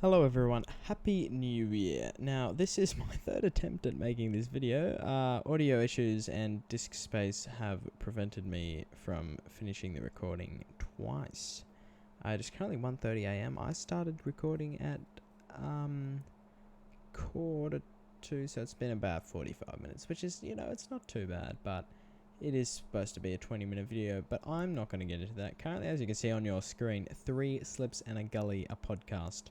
Hello everyone, Happy New Year. Now this is my third attempt at making this video. Audio issues and disk space have prevented me from finishing the recording twice. It is currently 1:30 AM. I started recording at 1:45, so it's been about 45 minutes, which is, it's not too bad, but it is supposed to be a 20-minute video, but I'm not going to get into that. Currently, as you can see on your screen, 3 Slips and a Gully, a podcast.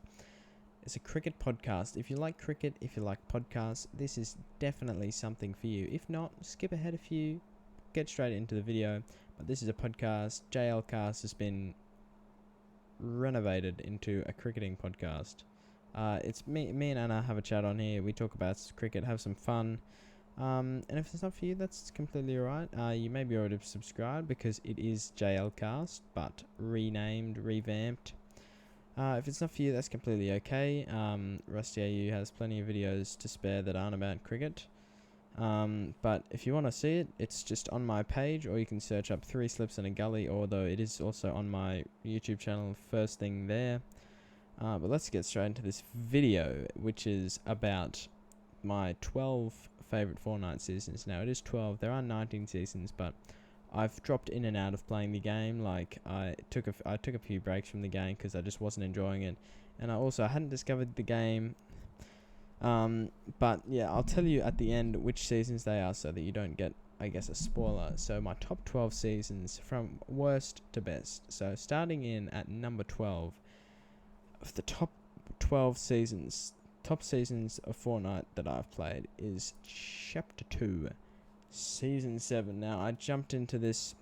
It's a cricket podcast. If you like cricket, if you like podcasts, this is definitely something for you. If not, skip ahead a few, get straight into the video. But this is a podcast. JLcast has been renovated into a cricketing podcast. It's me and Anna have a chat on here. We talk about cricket, have some fun. And if it's not for you, that's completely alright. You may be already subscribed because it is JLcast, but renamed, revamped. If it's not for you, that's completely okay. Rusty AU has plenty of videos to spare that aren't about cricket. But if you want to see it, it's just on my page, or you can search up 3 Slips and a Gully, although it is also on my YouTube channel, first thing there. But let's get straight into this video, which is about my 12 favourite Fortnite seasons. Now, it is 12. There are 19 seasons, but I've dropped in and out of playing the game. Like I took a few breaks from the game because I just wasn't enjoying it, and I hadn't discovered the game. But yeah, I'll tell you at the end which seasons they are so that you don't get, I guess, a spoiler. So my top 12 seasons from worst to best. So starting in at number 12, of the top 12 seasons, top seasons of Fortnite that I've played is Chapter 2. Season 7. Now, I jumped into this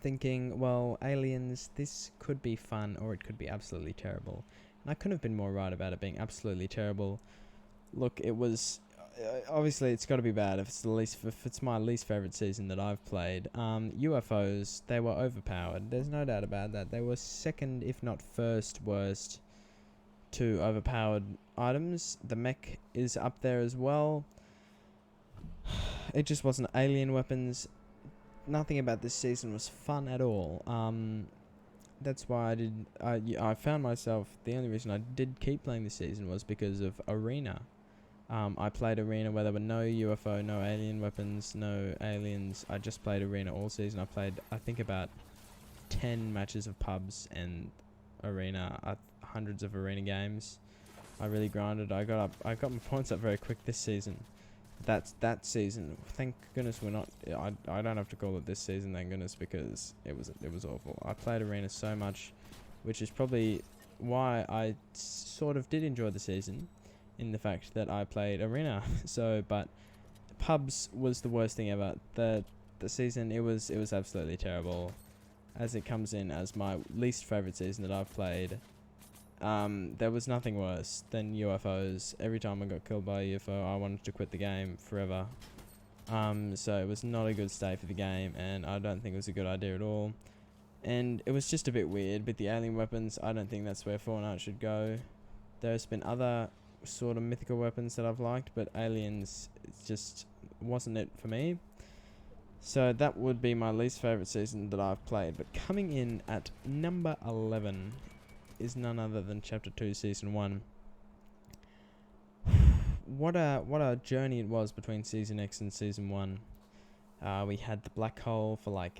thinking, well, aliens, this could be fun or it could be absolutely terrible. And I couldn't have been more right about it being absolutely terrible. Look, it was obviously it's got to be bad if it's my least favorite season that I've played. UFOs, they were overpowered. There's no doubt about that. They were second, if not first worst to overpowered items. The mech is up there as well. It just wasn't alien weapons. Nothing about this season was fun at all. That's why I found myself, the only reason I did keep playing this season was because of Arena. I played Arena where there were no UFO, no alien weapons, no aliens. I just played Arena all season. I played, I think, about 10 matches of pubs and Arena, hundreds of Arena games. I really grinded. I got my points up very quick this season. That season, thank goodness we're not. I don't have to call it this season, thank goodness, because it was awful. I played Arena so much, which is probably why I sort of did enjoy the season, in the fact that I played Arena. But pubs was the worst thing ever. The season, it was absolutely terrible, as it comes in as my least favorite season that I've played. There was nothing worse than UFOs. Every time I got killed by a UFO, I wanted to quit the game forever. So it was not a good state for the game, and I don't think it was a good idea at all. And it was just a bit weird, but the alien weapons, I don't think that's where Fortnite should go. There's been other sort of mythical weapons that I've liked, but aliens, it just wasn't it for me. So that would be my least favourite season that I've played. But coming in at number 11... is none other than Chapter 2, Season 1. What a journey it was between Season X and Season 1. We had the black hole for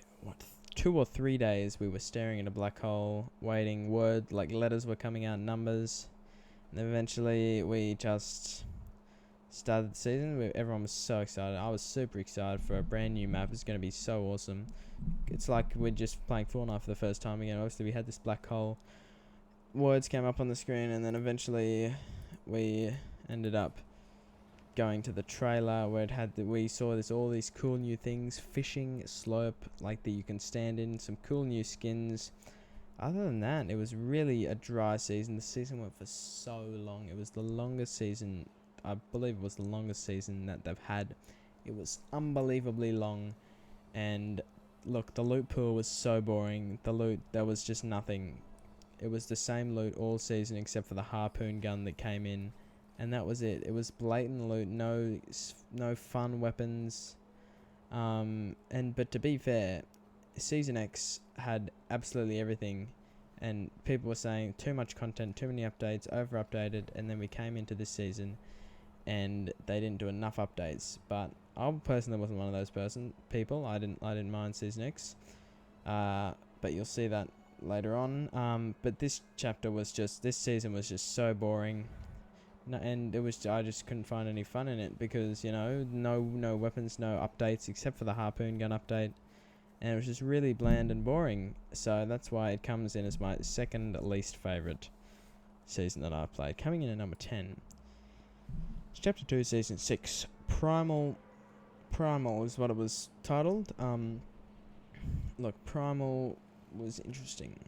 2 or 3 days. We were staring at a black hole, waiting. Letters were coming out, numbers. And then eventually we just started the season. Everyone was so excited. I was super excited for a brand new map. It's going to be so awesome. It's like we're just playing Fortnite for the first time again. Obviously we had this black hole. Words came up on the screen, and then eventually we ended up going to the trailer where we saw all these cool new things, fishing slope that you can stand in, some cool new skins. Other than that, it was really a dry season. The season went for so long. It was the longest season, I believe it was the longest season that they've had. It was unbelievably long, and look, the loot pool was so boring. There was just nothing. It was the same loot all season except for the harpoon gun that came in, and that was it. It was blatant loot, no fun weapons. But to be fair, Season X had absolutely everything, and people were saying too much content, too many updates, over updated, and then we came into this season and they didn't do enough updates. But I personally wasn't one of those people. I didn't mind Season X, but you'll see that later on. But this season was just so boring. No, and I just couldn't find any fun in it because, you know, no weapons, no updates except for the harpoon gun update, and it was just really bland and boring. So that's why it comes in as my second least favorite season that I've played. Coming in at number 10, it's Chapter 2, Season 6. Primal is what it was titled. Look, Primal was interesting.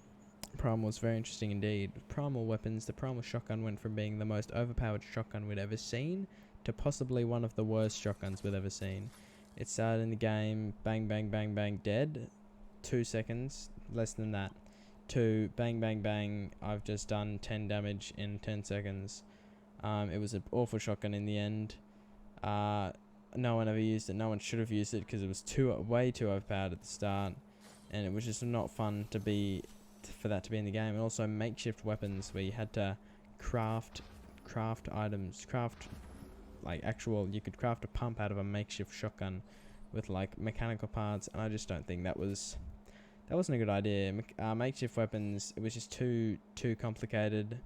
Primal was very interesting indeed. Primal weapons, the Primal shotgun went from being the most overpowered shotgun we'd ever seen to possibly one of the worst shotguns we've ever seen. It started in the game, bang, bang, bang, bang, dead. 2 seconds, less than that. 2, bang, bang, bang, I've just done 10 damage in 10 seconds. It was an awful shotgun in the end. No one ever used it. No one should have used it because it was way too overpowered at the start. And it was just not fun for that to be in the game. And also makeshift weapons where you had to craft items, you could craft a pump out of a makeshift shotgun with like mechanical parts, and I just don't think that wasn't a good idea. Makeshift weapons, it was just too complicated.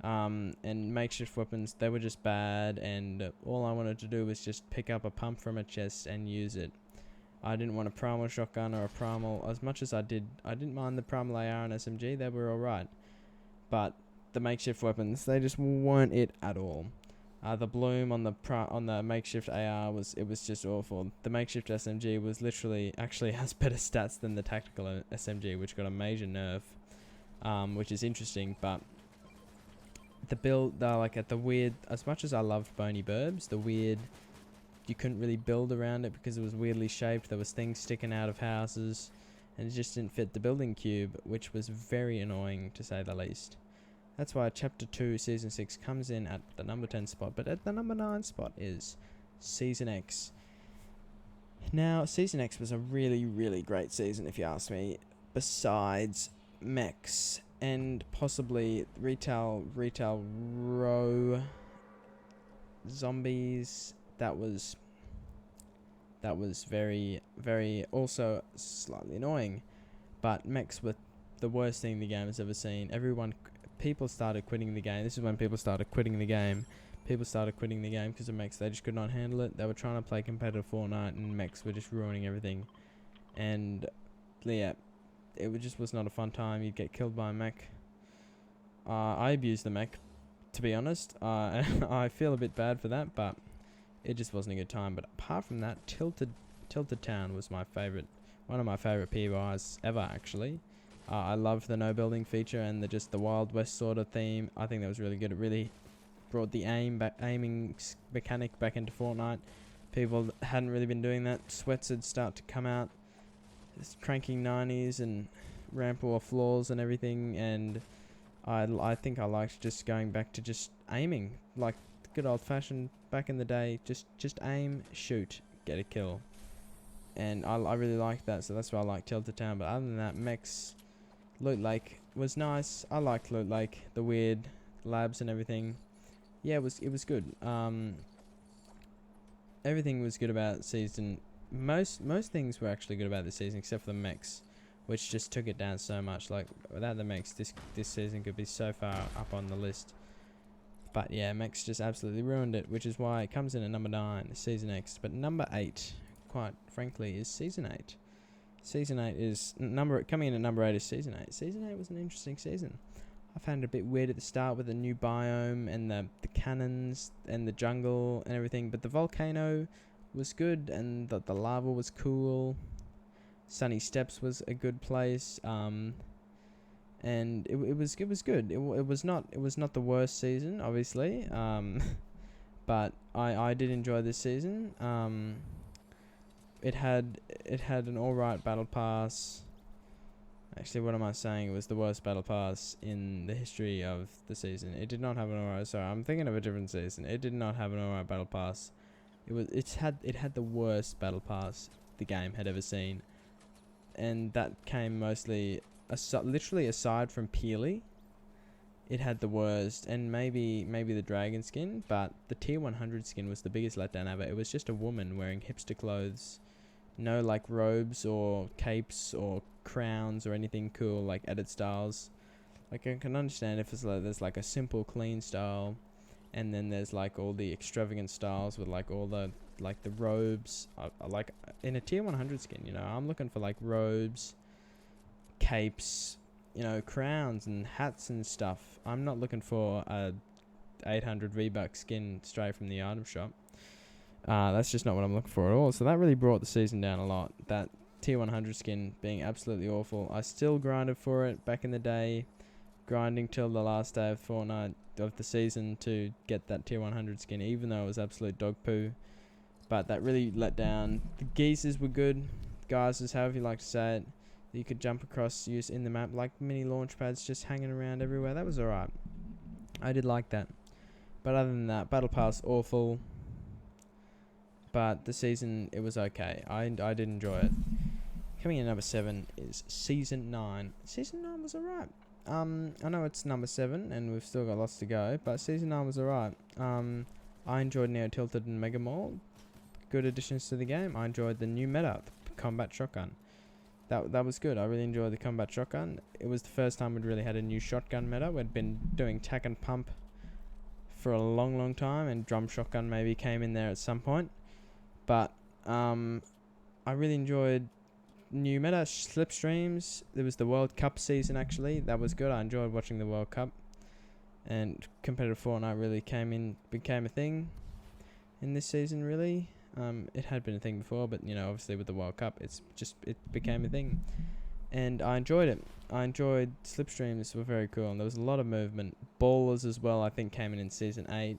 And makeshift weapons, they were just bad, and all I wanted to do was just pick up a pump from a chest and use it. I didn't want a Primal shotgun or a Primal, as much as I didn't mind the Primal AR and SMG, they were alright. But the makeshift weapons, they just weren't it at all. The bloom on the makeshift AR was just awful. The makeshift SMG was actually has better stats than the tactical SMG, which got a major nerf, which is interesting. But the build, as much as I loved Bony Burbs, you couldn't really build around it because it was weirdly shaped. There was things sticking out of houses, and it just didn't fit the building cube, which was very annoying to say the least. That's why Chapter 2, Season 6 comes in at the number 10 spot, but at the number 9 spot is Season X. Now, Season X was a really, really great season, if you ask me, besides mechs and possibly retail row zombies. That was very, very also slightly annoying, but mechs were the worst thing the game has ever seen. People started quitting the game. This is when people started quitting the game. People started quitting the game because of mechs. They just could not handle it. They were trying to play competitive Fortnite, and mechs were just ruining everything. And yeah, just was not a fun time. You'd get killed by a mech. I abused the mech, to be honest. I feel a bit bad for that, but it just wasn't a good time. But apart from that, Tilted Town was one of my favorite POIs ever, actually. I loved the no building feature and the Wild West sort of theme. I think that was really good. It really brought the aiming mechanic back into Fortnite. People hadn't really been doing that. Sweats would start to come out, cranking 90s and ramp war floors and everything. And I think I liked just going back to just aiming, like good old fashioned back in the day. Just aim, shoot, get a kill. And I really liked that, so that's why I like Tilted Town. But other than that, mechs, Loot Lake was nice. I liked Loot Lake, the weird labs and everything. Yeah, it was good. Everything was good about season. Most things were actually good about this season, except for the mechs, which just took it down so much. Like without the mechs, this season could be so far up on the list. But yeah, mechs just absolutely ruined it, which is why it comes in at number 9, Season X. But number 8, quite frankly, is Season 8. Season 8 is coming in at number 8 is Season 8. Season 8 was an interesting season. I found it a bit weird at the start with the new biome and the cannons and the jungle and everything, but the volcano was good and the lava was cool. Sunny Steps was a good place. And it was good. It was not the worst season, obviously. But I did enjoy this season. It had an alright battle pass. Actually, what am I saying? It was the worst battle pass in the history of the season. It did not have an alright. Sorry, I'm thinking of a different season. It did not have an alright battle pass. It had the worst battle pass the game had ever seen, and that came mostly literally aside from Peely, it had the worst, and maybe the dragon skin, but the tier 100 skin was the biggest letdown ever. It was just a woman wearing hipster clothes, no like robes or capes or crowns or anything cool like edit styles. Like I can understand if it's like there's like a simple clean style, and then there's like all the extravagant styles with like all the like the robes. Like in a tier 100 skin, you know, I'm looking for like robes, capes, you know, crowns and hats and stuff. I'm not looking for a 800 V-Bucks skin straight from the item shop. That's just not what I'm looking for at all. So that really brought the season down a lot. That tier 100 skin being absolutely awful. I still grinded for it back in the day, grinding till the last day of Fortnite of the season to get that tier 100 skin, even though it was absolute dog poo. But that really let down. The geezers were good. Geysers, however you like to say it. You could jump across, use in the map, like mini launch pads just hanging around everywhere. That was alright. I did like that. But other than that, Battle Pass, awful. But the season, it was okay. I did enjoy it. Coming in number 7 is Season 9. Season 9 was alright. I know it's number 7, and we've still got lots to go, but Season 9 was alright. I enjoyed Neo Tilted and Mega Mall. Good additions to the game. I enjoyed the new meta, the combat shotgun. That was good. I really enjoyed the combat shotgun. It was the first time we'd really had a new shotgun meta. We'd been doing tack and pump for a long time, and drum shotgun maybe came in there at some point. But I really enjoyed new meta slipstreams. There was the World Cup season actually. That was good. I enjoyed watching the World Cup, and competitive Fortnite really became a thing in this season. Really. It had been a thing before, but you know, obviously with the World Cup, it became a thing, and I enjoyed it. I enjoyed slipstreams, were very cool, and there was a lot of movement. Ballers as well, I think, came in Season 8,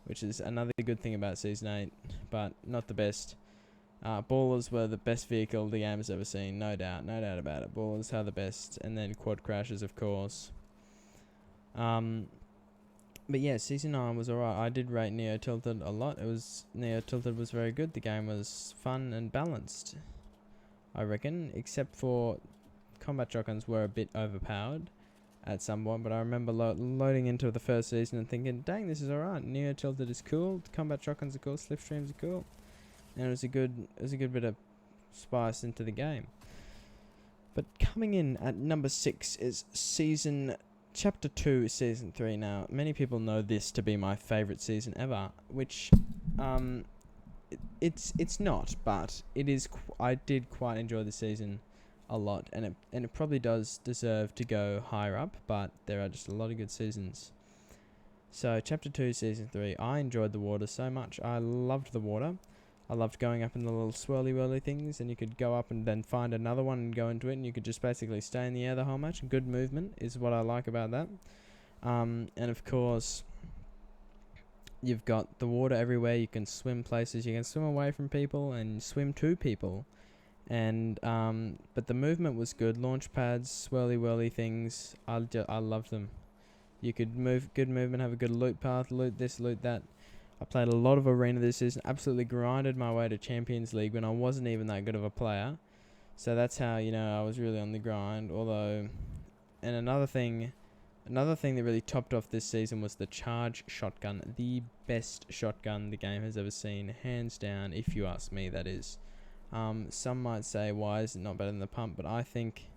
which is another good thing about Season 8, but not the best. Ballers were the best vehicle the game has ever seen, no doubt about it. Ballers are the best, and then quad crashes, of course. But yeah, Season 9 was alright. I did rate Neo Tilted a lot. Neo Tilted was very good. The game was fun and balanced, I reckon, except for combat shotguns were a bit overpowered at some point. But I remember loading into the first season and thinking, dang, this is alright. Neo Tilted is cool. Combat shotguns are cool. Slipstreams are cool. And it was a good bit of spice into the game. But coming in at number 6 is Chapter 2, Season 3. Now, many people know this to be my favourite season ever, which, it's not, but it is. I did quite enjoy the season a lot, and it probably does deserve to go higher up, but there are just a lot of good seasons. So, Chapter 2, Season 3, I enjoyed the water so much. I loved the water. I loved going up in the little swirly things, and you could go up and then find another one and go into it, and you could just basically stay in the air the whole match. Good movement is what I like about that. And of course, you've got the water everywhere. You can swim places. You can swim away from people and swim to people. And but the movement was good. Launch pads, swirly things. I loved them. You could move, good movement, have a good loot path, loot this, loot that. I played a lot of Arena this season, absolutely grinded my way to Champions League when I wasn't even that good of a player. So that's how, you know, I was really on the grind. Although, and another thing that really topped off this season was the charge shotgun. The best shotgun the game has ever seen, hands down, if you ask me, that is. Some might say, why is it not better than the pump? But I think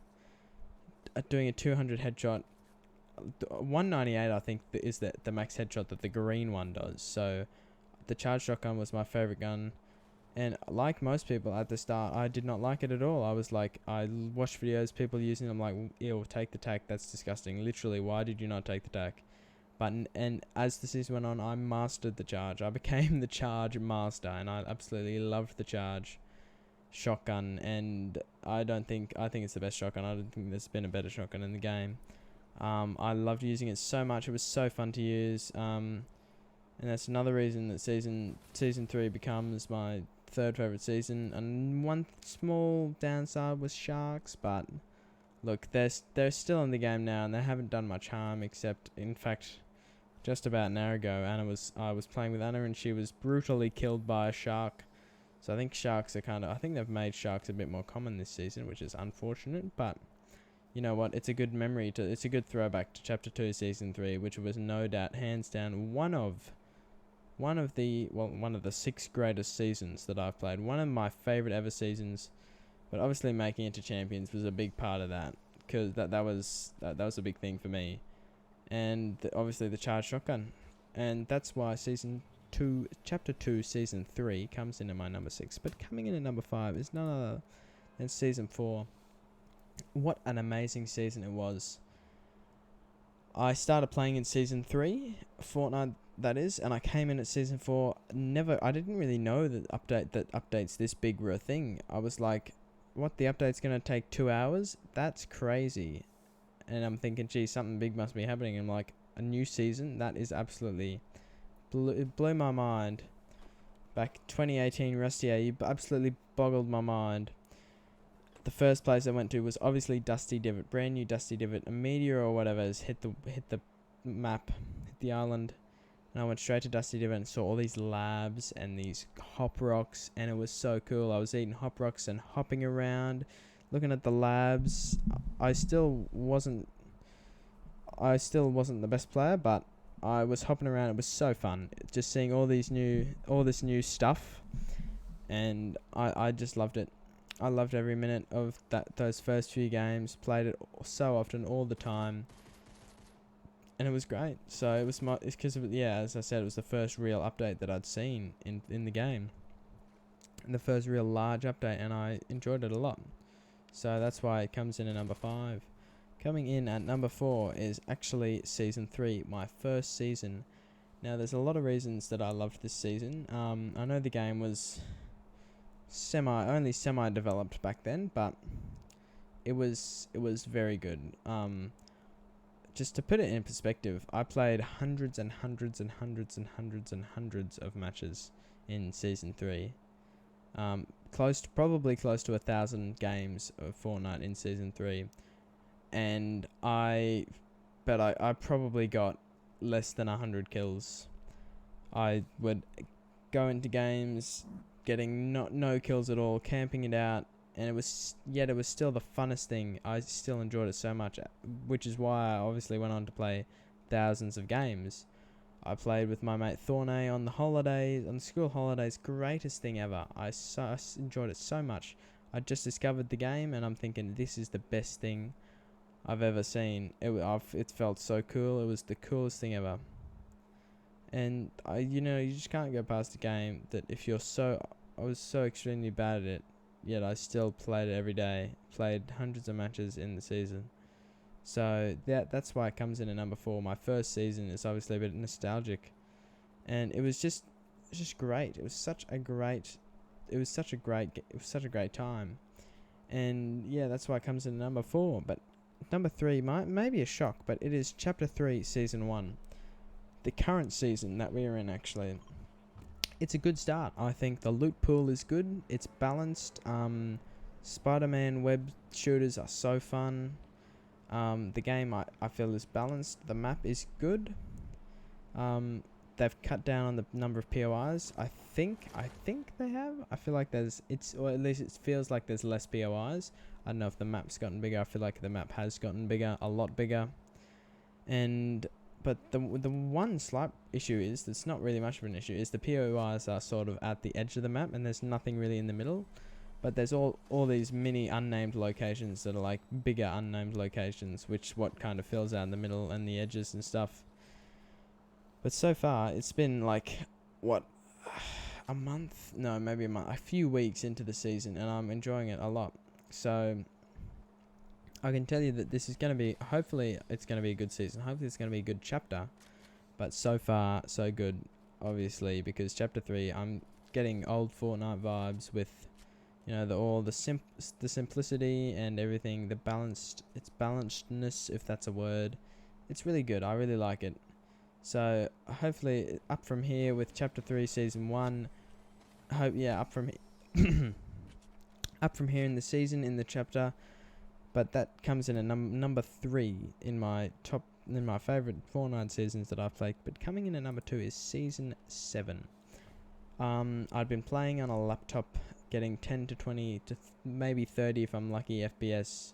doing a 200 headshot, 198 I think is the max headshot that the green one does. So the charge shotgun was my favorite gun, and like most people at the start, I did not like it at all. I was like, I watched videos people using it, I'm like, ew, take the tack, that's disgusting. Literally, why did you not take the tack? But and as the season went on, I mastered the charge. I became the charge master, and I absolutely loved the charge shotgun. And I think it's the best shotgun. I don't think there's been a better shotgun in the game. I loved using it so much. It was so fun to use. And that's another reason that season 3 becomes my third favorite season. And one small downside was sharks, but look, they're still in the game now, and they haven't done much harm, except, in fact, just about an hour ago, I was playing with Anna, and she was brutally killed by a shark. So I think sharks are I think they've made sharks a bit more common this season, which is unfortunate, but you know what? It's a good memory to. It's a good throwback to Chapter 2, Season 3, which was no doubt, hands down, one of the 6 greatest seasons that I've played. One of my favorite ever seasons. But obviously, making it to Champions was a big part of that, because that was a big thing for me, and obviously the charged shotgun, and that's why Chapter 2, Season 3 comes in at my number 6. But coming in at number 5 is none other than Season 4. What an amazing season it was. I started playing in Season 3, Fortnite that is, and I came in at Season 4. I didn't really know that updates this big were a thing. I was like, what, the update's going to take 2 hours? That's crazy. And I'm thinking, gee, something big must be happening. I'm like, a new season? That is absolutely... it blew my mind. Back 2018 Rusty A, absolutely boggled my mind. The first place I went to was obviously Dusty Divot, brand new Dusty Divot. A meteor or whatever has hit the map, hit the island, and I went straight to Dusty Divot and saw all these labs and these hop rocks, and it was so cool. I was eating hop rocks and hopping around, looking at the labs. I still wasn't the best player, but I was hopping around. It was so fun, just seeing all this new stuff, and I just loved it. I loved every minute of those first few games. Played it so often, all the time, and it was great. So it was because as I said, it was the first real update that I'd seen in the game, and the first real large update, and I enjoyed it a lot. So that's why it comes in at number 5. Coming in at number 4 is actually Season 3, my first season. Now, there's a lot of reasons that I loved this season. I know the game was only semi-developed back then, but it was very good. Just to put it in perspective, I played hundreds and hundreds and hundreds and hundreds and hundreds of matches in Season 3. Probably close to 1,000 games of Fortnite in Season 3. And I probably got less than 100 kills. I would go into games getting no kills at all, camping it out, and it was still the funnest thing. I still enjoyed it so much, which is why I obviously went on to play thousands of games. I played with my mate Thornay on the school holidays, greatest thing ever. I enjoyed it so much. I just discovered the game, and I'm thinking, this is the best thing I've ever seen. It felt so cool. It was the coolest thing ever. And you just can't go past a game that I was so extremely bad at it, yet I still played it every day. Played hundreds of matches in the season. So that's why it comes in at number 4. My first season is obviously a bit nostalgic, and it was just great. It was such a great time, and that's why it comes in at number 4. But number 3 may be a shock, but it is Chapter 3, Season 1. The current season that we are in, actually. It's a good start. I think the loot pool is good. It's balanced. Spider-Man web shooters are so fun. The game, I feel, is balanced. The map is good. They've cut down on the number of POIs. I think they have. I feel like or at least it feels like there's less POIs. I don't know if the map's gotten bigger. I feel like the map has gotten bigger, a lot bigger. But the one slight issue is, that's not really much of an issue, is the POIs are sort of at the edge of the map, and there's nothing really in the middle. But there's all these mini unnamed locations that are like bigger unnamed locations, which what kind of fills out in the middle and the edges and stuff. But so far, it's been like, a month? No, maybe a month. A few weeks into the season, and I'm enjoying it a lot. So I can tell you that this is going to be, hopefully it's going to be a good season. Hopefully it's going to be a good chapter. But so far, so good, obviously, because Chapter 3, I'm getting old Fortnite vibes with, the simplicity and everything, its balancedness, if that's a word. It's really good. I really like it. So hopefully up from here with Chapter 3, Season 1. Up from up from here in the season, in the chapter. But that comes in at number 3 in my favorite Fortnite seasons that I've played. But coming in at number 2 is Season 7. I'd been playing on a laptop, getting 10 to 20 to maybe 30 if I'm lucky FPS.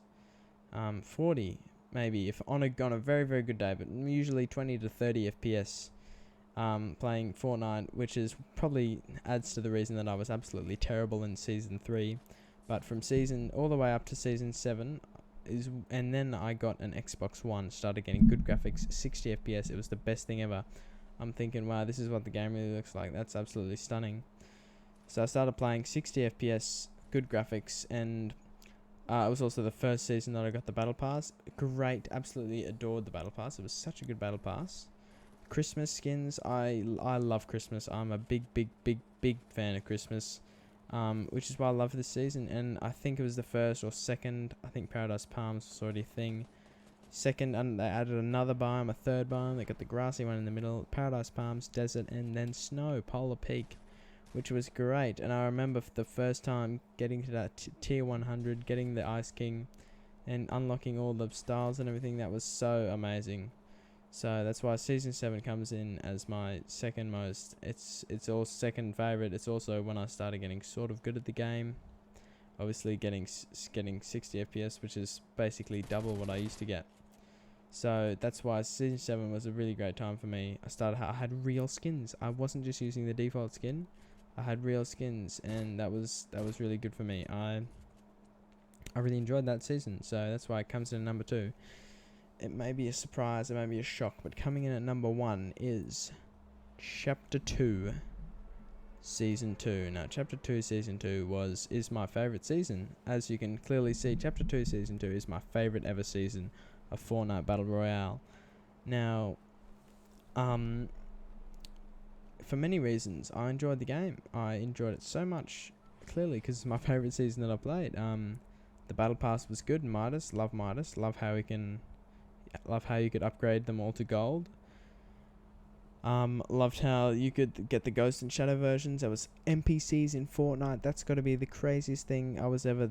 40 maybe if on a very very good day, but usually 20 to 30 FPS playing Fortnite, which is probably adds to the reason that I was absolutely terrible in season 3. But from season all the way up to season 7 and then I got an Xbox One, started getting good graphics, 60 FPS. It was the best thing ever. I'm thinking, wow, this is what the game really looks like. That's absolutely stunning. So I started playing 60 FPS, good graphics, and it was also the first season that I got the Battle Pass. Great, absolutely adored the Battle Pass. It was such a good Battle Pass. Christmas skins, I love Christmas. I'm a big fan of Christmas, which is why I love this season. And I think it was the first or second, I think Paradise Palms was already a thing. Second, and they added another biome, a third biome. They got the grassy one in the middle, Paradise Palms, desert, and then snow, Polar Peak, which was great. And I remember for the first time getting to that tier 100, getting the Ice King, and unlocking all the styles and everything. That was so amazing. So that's why season 7 comes in as my second most. It's all second favorite. It's also when I started getting sort of good at the game. Obviously getting 60 FPS, which is basically double what I used to get. So that's why season 7 was a really great time for me. I had real skins. I wasn't just using the default skin. I had real skins, and that was really good for me. I really enjoyed that season, so that's why it comes in at number 2. It may be a surprise, it may be a shock, but coming in at number 1 is Chapter 2, Season 2. Now, Chapter 2, Season 2 is my favourite season. As you can clearly see, Chapter 2, Season 2 is my favourite ever season of Fortnite Battle Royale. Now, for many reasons, I enjoyed the game. I enjoyed it so much, clearly, because it's my favourite season that I played. The Battle Pass was good. Midas, love how you could upgrade them all to gold. Loved how you could get the Ghost and Shadow versions. There was NPCs in Fortnite. That's got to be the craziest thing I was ever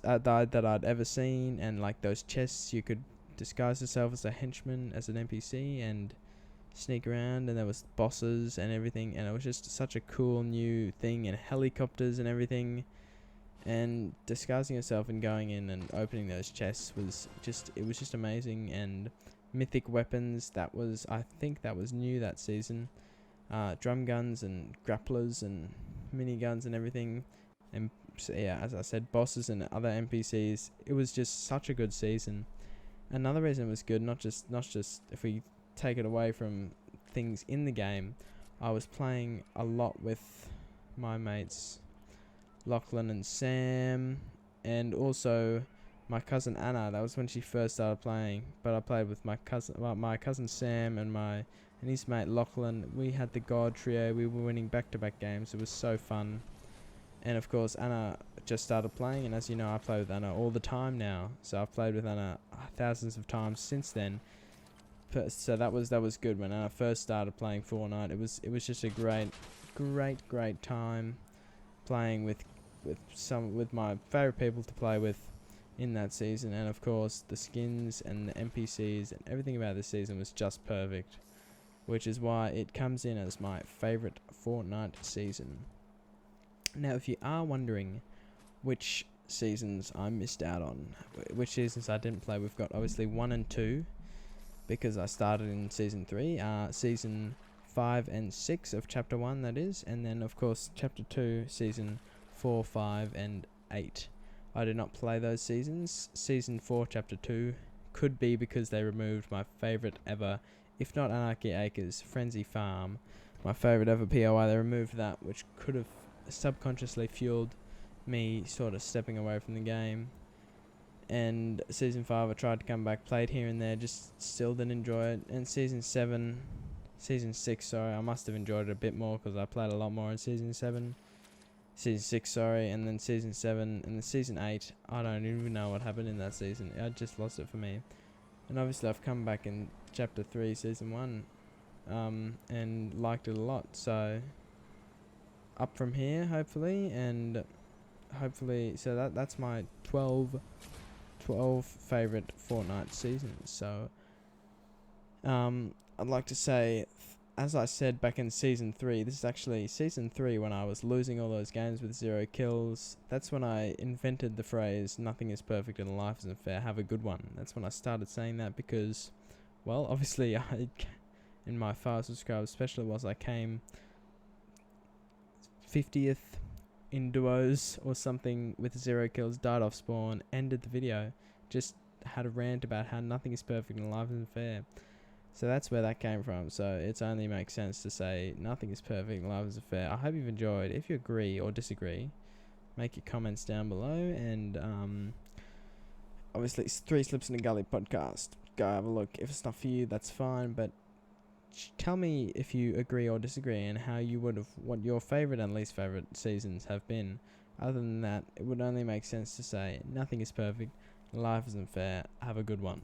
that I'd ever seen. And like those chests, you could disguise yourself as a henchman, as an NPC, and sneak around. And there was bosses and everything. And it was just such a cool new thing. And helicopters and everything. And disguising yourself and going in and opening those chests was just amazing. And mythic weapons, I think that was new that season. Drum guns and grapplers and miniguns and everything. And so, yeah, as I said, bosses and other NPCs. It was just such a good season. Another reason it was good, not just if we take it away from things in the game, I was playing a lot with my mates Lachlan and Sam, and also my cousin Anna. That was when she first started playing, but I played with my cousin Sam and his mate Lachlan. We had the God trio. We were winning back-to-back games. It was so fun. And of course Anna just started playing, and as you know, I play with Anna all the time now. So I've played with Anna thousands of times since then. So that was good when Anna first started playing Fortnite. It was just a great time playing with my favorite people to play with in that season. And of course the skins and the NPCs and everything about this season was just perfect, which is why it comes in as my favorite Fortnite season. Now, if you are wondering which seasons I missed out on, which seasons I didn't play, we've got obviously 1 and 2, because I started in season 3, season 5 and 6 of chapter 1, that is, and then of course chapter 2, season 4, 5 and 8. I did not play those seasons. Season 4, chapter 2 could be because they removed my favourite ever, if not Anarchy Acres, Frenzy Farm, my favourite ever POI. They removed that, which could have subconsciously fueled me sort of stepping away from the game. And season 5 I tried to come back, played here and there, just still didn't enjoy it. And season 6, I must have enjoyed it a bit more because I played a lot more in season 6, and then season 7, and then season 8, I don't even know what happened in that season. I just lost it for me. And obviously I've come back in chapter 3, season 1, and liked it a lot. So up from here, hopefully, so that's my 12 favourite Fortnite seasons. So I'd like to say as I said back in Season 3, this is actually Season 3 when I was losing all those games with 0 kills. That's when I invented the phrase, nothing is perfect and life isn't fair, have a good one. That's when I started saying that because, well, obviously in my 5 subscribers special was I came 50th in duos or something with 0 kills, died off spawn, ended the video, just had a rant about how nothing is perfect and life isn't fair. So that's where that came from. So it only makes sense to say nothing is perfect and life isn't fair. I hope you've enjoyed. If you agree or disagree, make your comments down below. And obviously it's 3 Slips in a Gully podcast. Go have a look. If it's not for you, that's fine. But tell me if you agree or disagree and how you would have, what your favourite and least favourite seasons have been. Other than that, it would only make sense to say nothing is perfect, life isn't fair, have a good one.